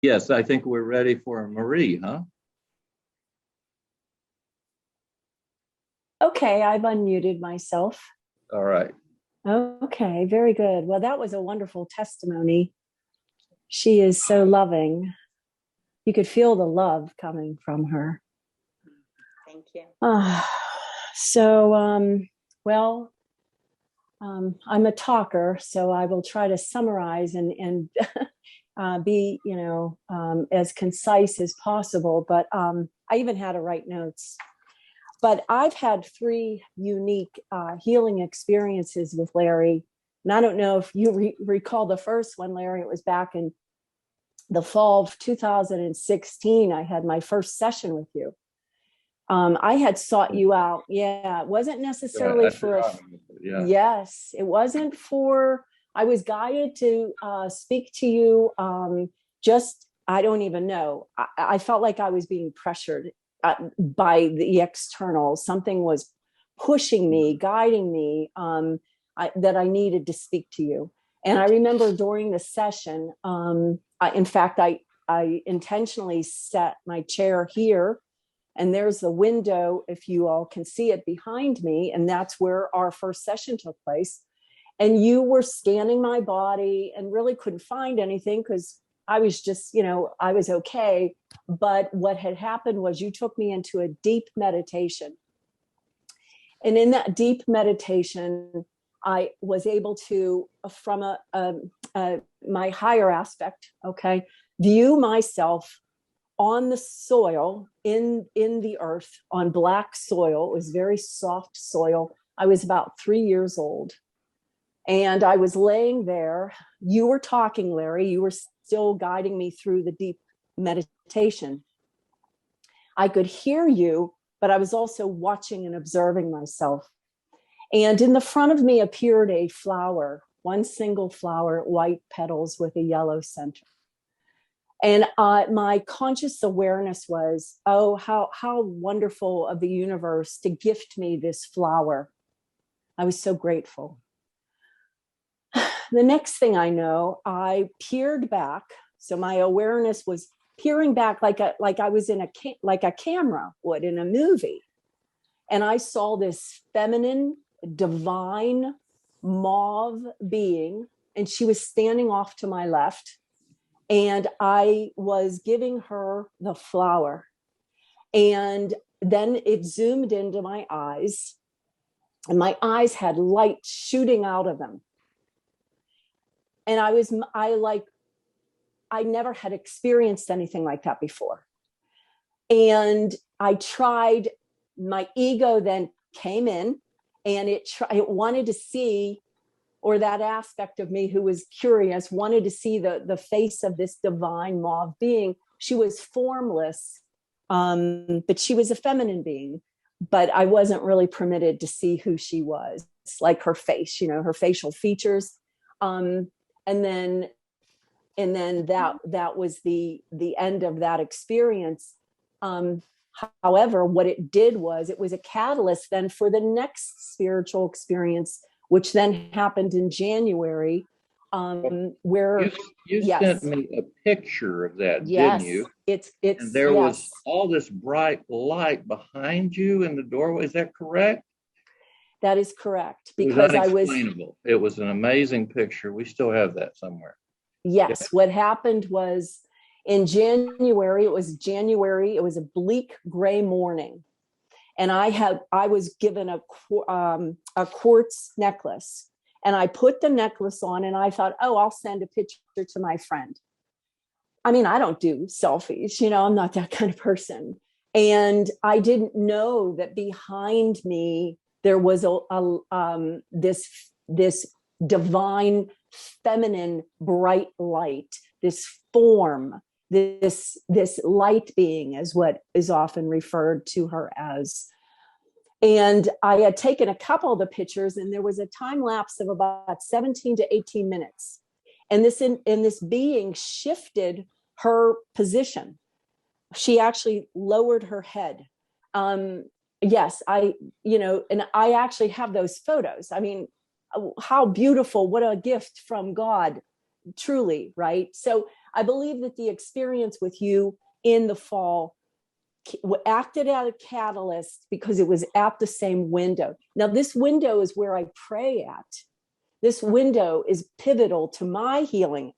Yes, I think we're ready for Marie, huh? Okay, I've unmuted myself. All right. Okay, very good. Well, that was a wonderful testimony. She is so loving. You could feel the love coming from her. Thank you. So, well, I'm a talker, so I will try to summarize and be, as concise as possible. But I even had to write notes. But I've had three unique healing experiences with Larry. And I don't know if you recall the first one, Larry. It was back in the fall of 2016. I had my first session with you. I had sought you out. Yeah, it wasn't necessarily for yeah. Yes, it wasn't for, I was guided to speak to you. I don't even know. I felt like I was being pressured by the external. Something was pushing me, guiding me, that I needed to speak to you. And I remember during the session, in fact, I intentionally set my chair here, and there's the window, if you all can see it behind me, and that's where our first session took place. And you were scanning my body and really couldn't find anything because I was just, I was okay. But what had happened was you took me into a deep meditation. And in that deep meditation, I was able to, from my higher aspect, okay, view myself on the soil, in the earth, on black soil. It was very soft soil. I was about 3 years old. And I was laying there. You were talking, Larry. You were still guiding me through the deep meditation. I could hear you, but I was also watching and observing myself. And in the front of me appeared a flower, one single flower, white petals with a yellow center. And my conscious awareness was, oh, how wonderful of the universe to gift me this flower. I was so grateful. The next thing I know, I peered back. So my awareness was peering back like I was in like a camera would in a movie. And I saw this feminine, divine, mauve being, and she was standing off to my left. And I was giving her the flower. And then it zoomed into my eyes, and my eyes had light shooting out of them. And I never had experienced anything like that before. And I tried, my ego then came in, and it wanted to see, or that aspect of me who was curious wanted to see the face of this divine mauve being. She was formless, but she was a feminine being, but I wasn't really permitted to see who she was, like her face, her facial features. And then that was the end of that experience. However, what it did was it was a catalyst then for the next spiritual experience, which then happened in January, where you yes, sent me a picture of that, yes, didn't you? it's And there yes, was all this bright light behind you in the doorway. Is that correct? that is correct, It was because I was, unexplainable. It was an amazing picture. We still have that somewhere. yes, Yeah. what happened was in January, it was a bleak gray morning. And I was given a quartz necklace, and I put the necklace on, and I thought, oh, I'll send a picture to my friend. I mean, I don't do selfies, I'm not that kind of person. And I didn't know that behind me there was this divine feminine bright light, this form, this light being, is what is often referred to her as. And I had taken a couple of the pictures, and there was a time lapse of about 17 to 18 minutes. And this being shifted her position. She actually lowered her head. Yes, and I actually have those photos. I mean, how beautiful, what a gift from God, truly, right? So I believe that the experience with you in the fall acted as a catalyst because it was at the same window. Now, this window is where I pray at. This window is pivotal to my healing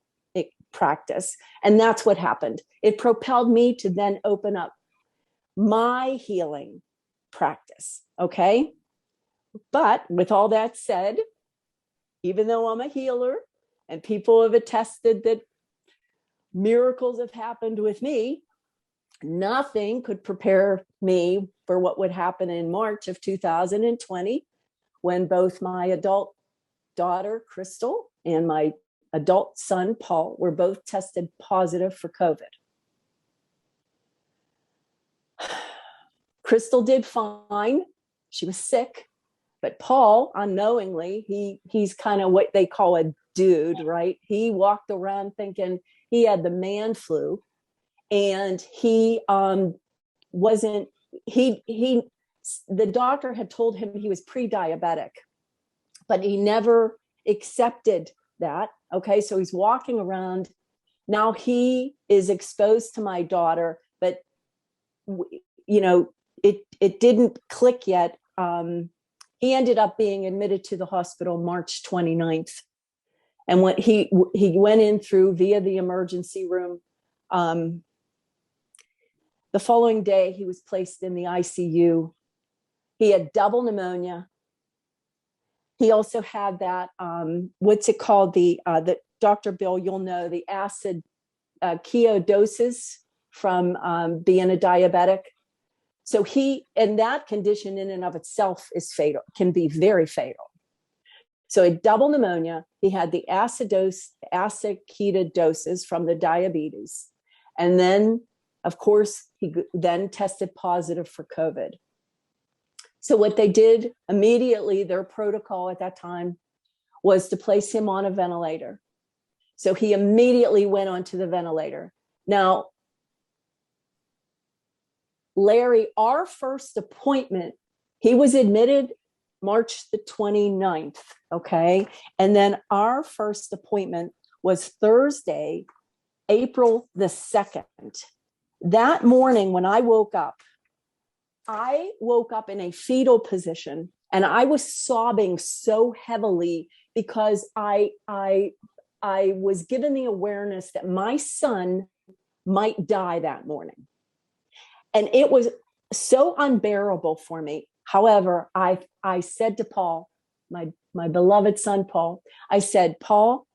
practice. And that's what happened. It propelled me to then open up my healing practice. Okay. But with all that said, even though I'm a healer and people have attested that miracles have happened with me, nothing could prepare me for what would happen in March of 2020, when both my adult daughter, Crystal, and my adult son, Paul, were both tested positive for COVID. Crystal did fine. She was sick. But Paul, unknowingly, he's kind of what they call a dude, right? He walked around thinking he had the man flu, and he wasn't. The doctor had told him he was pre-diabetic, but he never accepted that. Okay, so he's walking around now. He is exposed to my daughter, but it didn't click yet. He ended up being admitted to the hospital March 29th. And when he went in via the emergency room, the following day, he was placed in the ICU. He had double pneumonia. He also had that, what's it called? The Dr. Bill, you'll know, the acid ketoacidosis from being a diabetic. So and that condition in and of itself is fatal, can be very fatal. So a double pneumonia, he had the acid ketoacidosis from the diabetes. And then, of course, he then tested positive for COVID. So what they did immediately, their protocol at that time, was to place him on a ventilator. So he immediately went onto the ventilator. Now, Larry, our first appointment, he was admitted March the 29th, okay? And then our first appointment was Thursday, April the 2nd. That morning when I woke up in a fetal position, and I was sobbing so heavily because I was given the awareness that my son might die that morning. And it was so unbearable for me. However, I said to Paul, my beloved son, Paul, I said, Paul,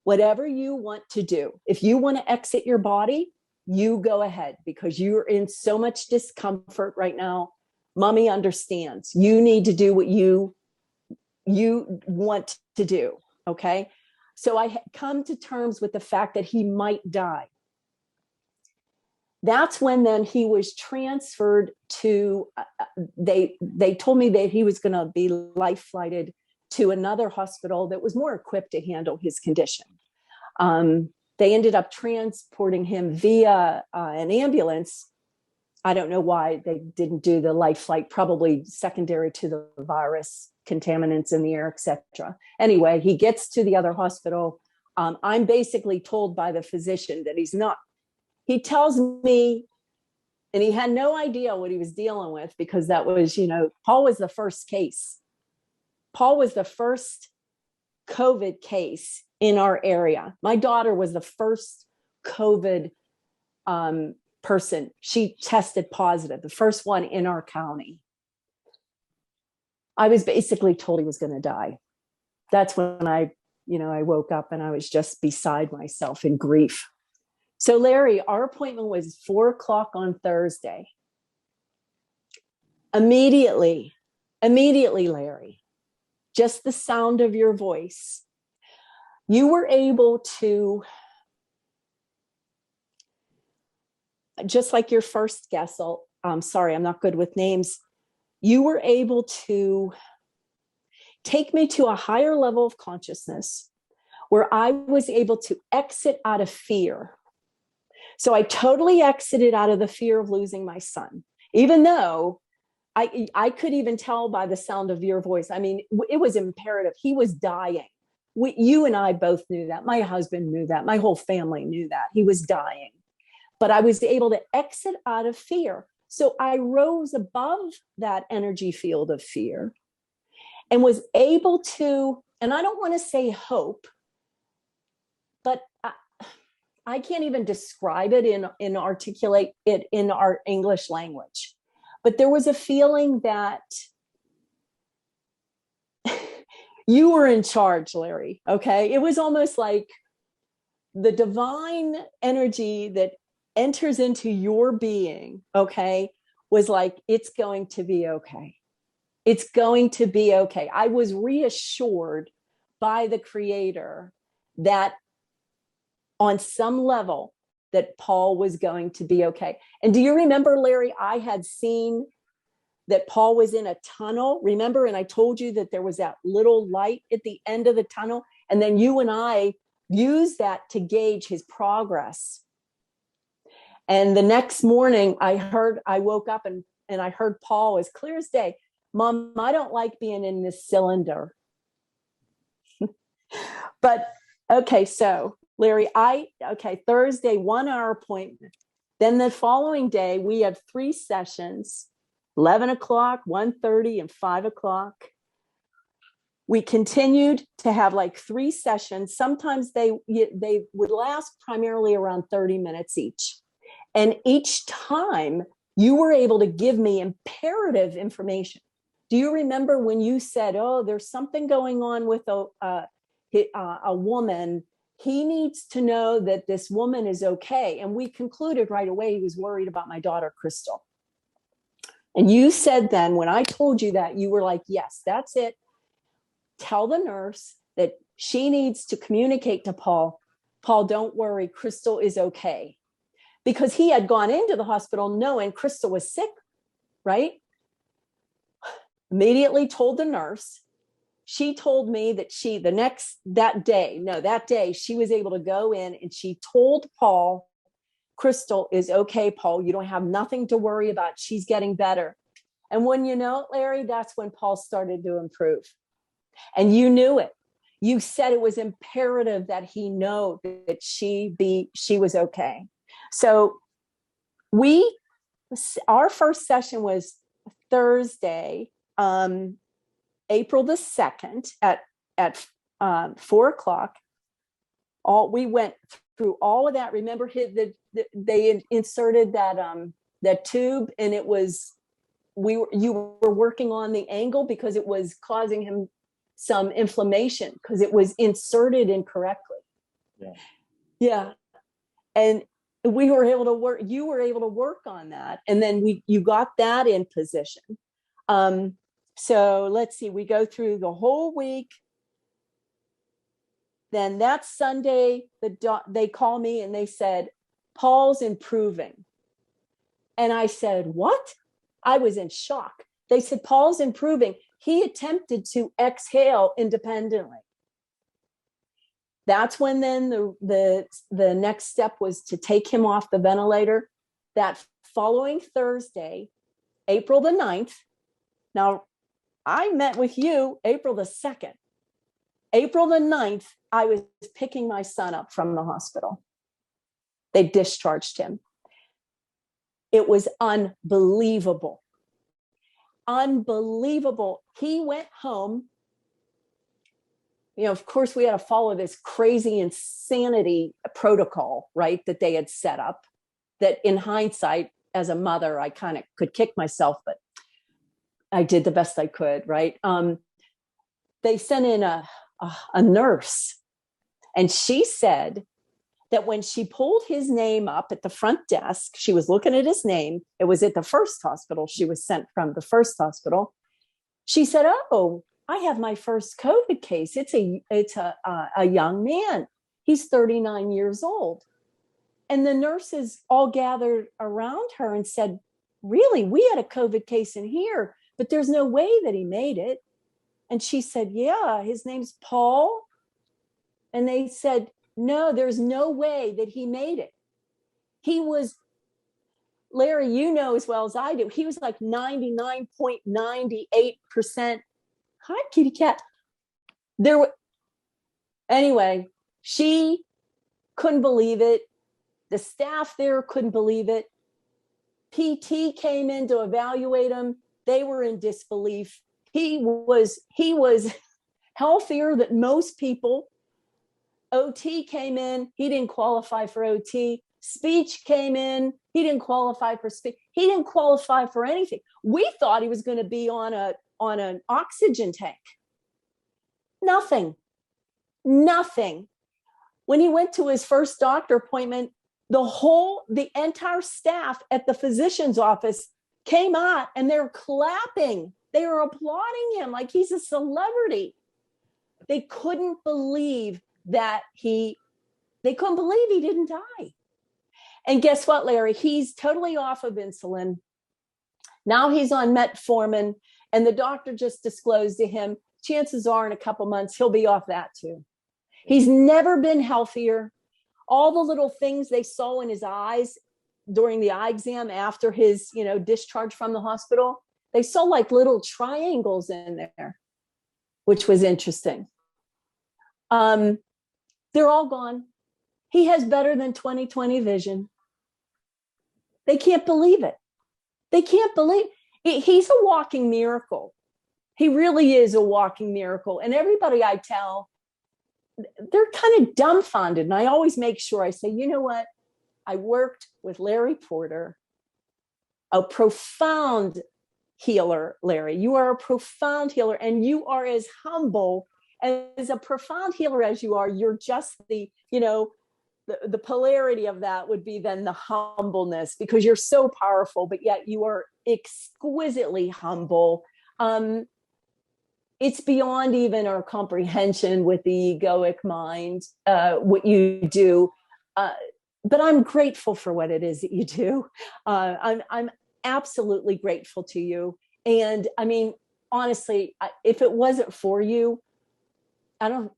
whatever you want to do, if you want to exit your body, you go ahead, because you're in so much discomfort right now. Mommy understands. You need to do what you want to do. Okay. So I had come to terms with the fact that he might die. That's when then he was transferred to, they told me that he was going to be life flighted to another hospital that was more equipped to handle his condition. They ended up transporting him via an ambulance. I don't know why they didn't do the life flight, probably secondary to the virus, contaminants in the air, etc. Anyway, he gets to the other hospital. I'm basically told by the physician that he's not. He tells me, and he had no idea what he was dealing with, because that was, Paul was the first case. Paul was the first COVID case in our area. My daughter was the first COVID person. She tested positive, the first one in our county. I was basically told he was going to die. That's when I woke up and I was just beside myself in grief. So Larry, our appointment was 4:00 on Thursday. Immediately, Larry, just the sound of your voice, you were able to, just like your first guest, I'm sorry, I'm not good with names. You were able to take me to a higher level of consciousness where I was able to exit out of fear. So I totally exited out of the fear of losing my son, even though I could even tell by the sound of your voice. I mean, it was imperative. He was dying. you and I both knew that. My husband knew that. My whole family knew that. He was dying. But I was able to exit out of fear. So I rose above that energy field of fear and was able to, and I don't want to say hope, but I can't even describe it in articulate it in our English language. But there was a feeling that you were in charge, Larry. Okay. It was almost like the divine energy that enters into your being, okay, was like, it's going to be okay. It's going to be okay. I was reassured by the Creator that on some level that Paul was going to be okay. And do you remember, Larry, I had seen that Paul was in a tunnel, remember? And I told you that there was that little light at the end of the tunnel. And then you and I used that to gauge his progress. And the next morning I woke up and I heard Paul as clear as day, Mom, I don't like being in this cylinder. But okay, so Larry, Thursday, 1 hour appointment. Then the following day, we had 3 sessions, 11 o'clock, 1:30, and 5 o'clock. We continued to have like 3 sessions. Sometimes they would last primarily around 30 minutes each. And each time you were able to give me imperative information. Do you remember when you said, oh, there's something going on with a woman? He needs to know that this woman is okay. And we concluded right away he was worried about my daughter, Crystal. And you said then, when I told you that, you were like, yes, that's it. Tell the nurse that she needs to communicate to Paul. Paul, don't worry, Crystal is okay. Because he had gone into the hospital knowing Crystal was sick, right? Immediately told the nurse. She told me that that day, she was able to go in and she told Paul, Crystal is okay, Paul. You don't have nothing to worry about. She's getting better. And when you know it, Larry, that's when Paul started to improve. And you knew it. You said it was imperative that he know that she was okay. So our first session was Thursday, April the 2nd at 4 o'clock. We went through all of that. Remember, they inserted that tube, and it was you were working on the angle because it was causing him some inflammation because it was inserted incorrectly. Yeah, and we were able to work. You were able to work on that, and then you got that in position. So let's see. We go through the whole week. Then that Sunday, they call me and they said, Paul's improving. And I said, what? I was in shock. They said, Paul's improving. He attempted to exhale independently. That's when then the next step was to take him off the ventilator. That following Thursday, April the 9th. Now, I met with you April the 2nd. April the 9th, I was picking my son up from the hospital. They discharged him. It was unbelievable. Unbelievable. He went home. Of course, we had to follow this crazy insanity protocol, right, that they had set up, that in hindsight, as a mother, I kind of could kick myself, but I did the best I could, right? They sent in a nurse, and she said that when she pulled his name up at the front desk, she was looking at his name. It was at the first hospital. She was sent from the first hospital. She said, oh, I have my first COVID case. It's a young man. He's 39 years old. And the nurses all gathered around her and said, really, we had a COVID case in here, but there's no way that he made it. And she said, yeah, his name's Paul. And they said, no, there's no way that he made it. He was, Larry, you know as well as I do, he was like 99.98%. Hi, kitty cat. Anyway, she couldn't believe it. The staff there couldn't believe it. PT came in to evaluate him. They were in disbelief. He was healthier than most people. OT came in. He didn't qualify for OT. Speech came in. He didn't qualify for speech. He didn't qualify for anything. We thought he was going to be on an oxygen tank. Nothing. When he went to his first doctor appointment, the entire staff at the physician's office came out and they're clapping. They were applauding him like he's a celebrity. They couldn't believe he didn't die. And guess what, Larry? He's totally off of insulin. Now he's on metformin, and the doctor just disclosed to him, chances are in a couple months, he'll be off that too. He's never been healthier. All the little things they saw in his eyes during the eye exam after his, discharge from the hospital, they saw like little triangles in there, which was interesting. They're all gone. He has better than 20/20 vision. They can't believe it. They can't believe it. He's a walking miracle. He really is a walking miracle. And everybody I tell, they're kind of dumbfounded. And I always make sure I say, you know what? I worked with Larry Porter, a profound healer, Larry. You are a profound healer, and you are as humble as a profound healer as you are. You're just the polarity of that would be then the humbleness, because you're so powerful, but yet you are exquisitely humble. It's beyond even our comprehension with the egoic mind, what you do. But I'm grateful for what it is that you do. I'm absolutely grateful to you. And I mean, honestly, if it wasn't for you,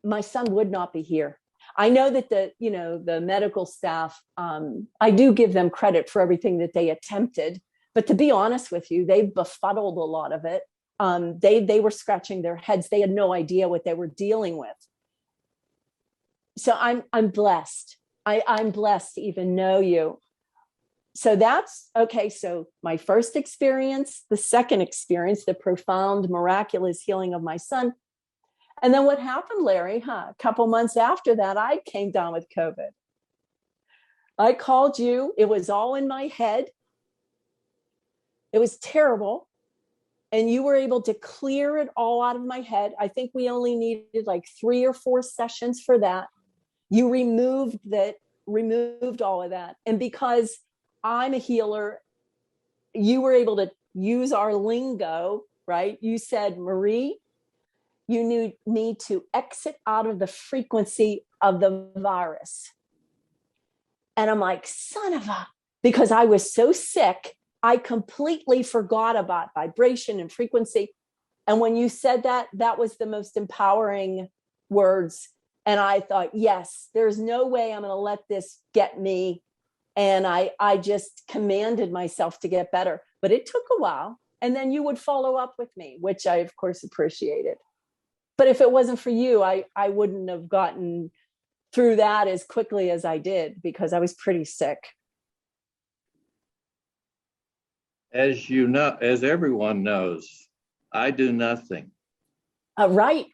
my son would not be here. I know that the medical staff, I do give them credit for everything that they attempted, but to be honest with you, they befuddled a lot of it. They were scratching their heads. They had no idea what they were dealing with. So I'm blessed. I'm blessed to even know you. So that's okay. So my first experience, the second experience, the profound, miraculous healing of my son. And then what happened, Larry? A couple months after that, I came down with COVID. I called you. It was all in my head. It was terrible. And you were able to clear it all out of my head. I think we only needed like 3 or 4 sessions for that. You removed all of that. And because I'm a healer, you were able to use our lingo, right? You said, Marie, you need to exit out of the frequency of the virus. And I'm like, because I was so sick, I completely forgot about vibration and frequency. And when you said that, that was the most empowering words. And I thought, yes, there's no way I'm going to let this get me. And I just commanded myself to get better. But it took a while. And then you would follow up with me, which I, of course, appreciated. But if it wasn't for you, I wouldn't have gotten through that as quickly as I did, because I was pretty sick. As you know, as everyone knows, I do nothing. Right.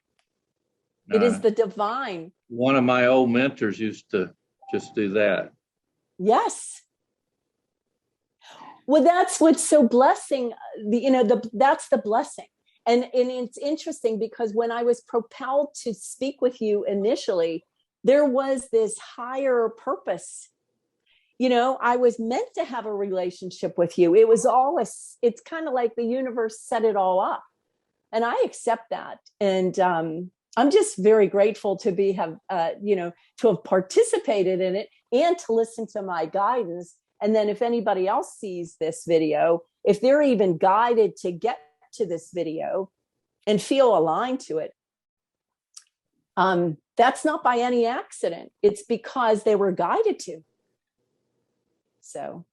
It is the divine. One of my old mentors used to just do that. Yes. Well, that's what's so blessing. That's the blessing. And it's interesting because when I was propelled to speak with you initially, there was this higher purpose. I was meant to have a relationship with you. It was it's kind of like the universe set it all up. And I accept that. And I'm just very grateful to have participated in it and to listen to my guidance. And then if anybody else sees this video, if they're even guided to get to this video and feel aligned to it, that's not by any accident. It's because they were guided to. So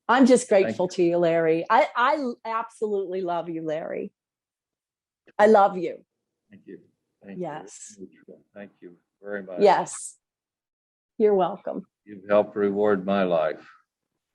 I'm just grateful to you, Larry. I absolutely love you, Larry. I love you. Thank you. Thank you. Yes. Thank you very much. Yes. You're welcome. You've helped reward my life.